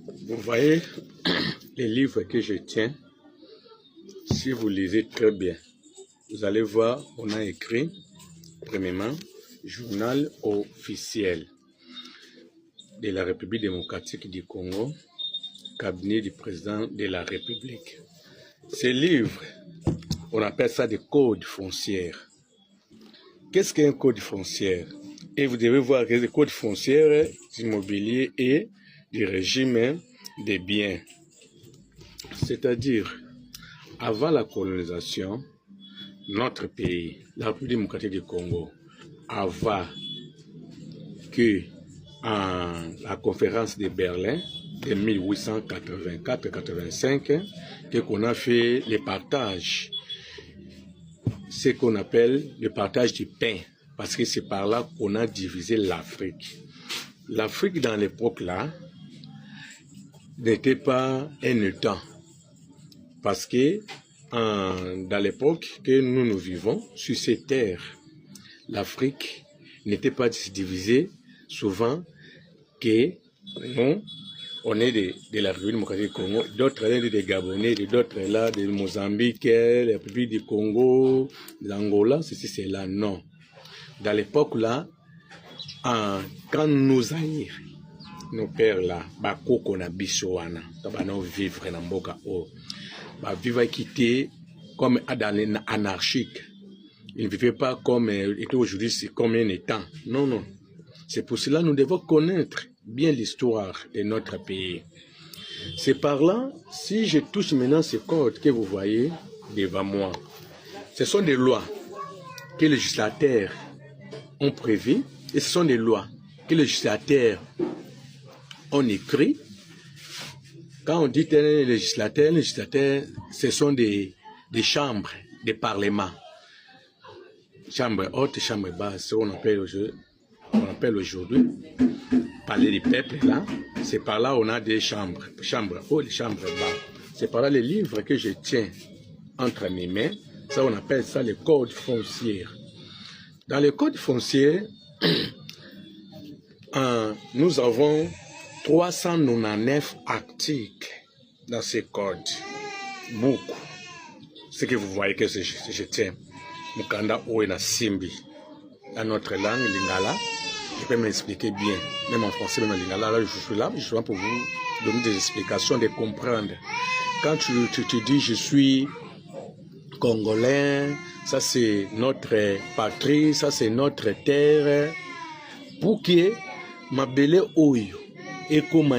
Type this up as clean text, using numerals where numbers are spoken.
Vous voyez les livres que je tiens. Si vous lisez très bien, vous allez voir, on a écrit, premièrement, journal officiel de la République démocratique du Congo, cabinet du président de la République. Ces livres, on appelle ça des codes fonciers. Qu'est-ce qu'un code foncier? Et vous devez voir que les codes fonciers immobiliers et du régime des biens. C'est-à-dire, avant la colonisation, notre pays, la République démocratique du Congo, avant que la conférence de Berlin de 1884-85, qu'on a fait le partage, ce qu'on appelle le partage du pain, parce que c'est par là qu'on a divisé l'Afrique. L'Afrique, dans l'époque-là, n'était pas un État, parce que dans l'époque que nous vivons, sur ces terres, l'Afrique n'était pas divisée souvent que nous, on est de la République démocratique du Congo, d'autres des Gabonais, d'autres là, de Mozambique, la République du Congo, l'Angola, ceci, c'est là, non. Dans l'époque là, quand nos aïeux, nos pères là, bakoko na bisoana, tabana vivre na mboka o, vivre quitté comme dans anarchique. Ils ne vivaient pas comme aujourd'hui, c'est comme un État. Non, non. C'est pour cela que nous devons connaître bien l'histoire de notre pays. C'est par là, si je touche maintenant ces codes que vous voyez devant moi, ce sont des lois que les législateurs ont prévues et ce sont des lois que les législateurs ont écrites. Quand on dit les législateurs, ce sont des chambres, des parlements. Chambre haute, chambre basse, on appelle aujourd'hui parler du peuple là. C'est par là on a des chambres, chambre haute, chambre basse. C'est par là les livres que je tiens entre mes mains. Ça on appelle ça le code foncier. Dans le code foncier, nous avons 399 articles dans ces codes. Beaucoup. Ce que vous voyez que je tiens. Mukanda Oena Simbi. Dans notre langue, Lingala, je peux m'expliquer bien. Même en français, même en Lingala, là, je suis là pour vous donner des explications, de comprendre. Quand tu dis je suis congolais, ça c'est notre patrie, ça c'est notre terre, pour que ma belle oyo et comme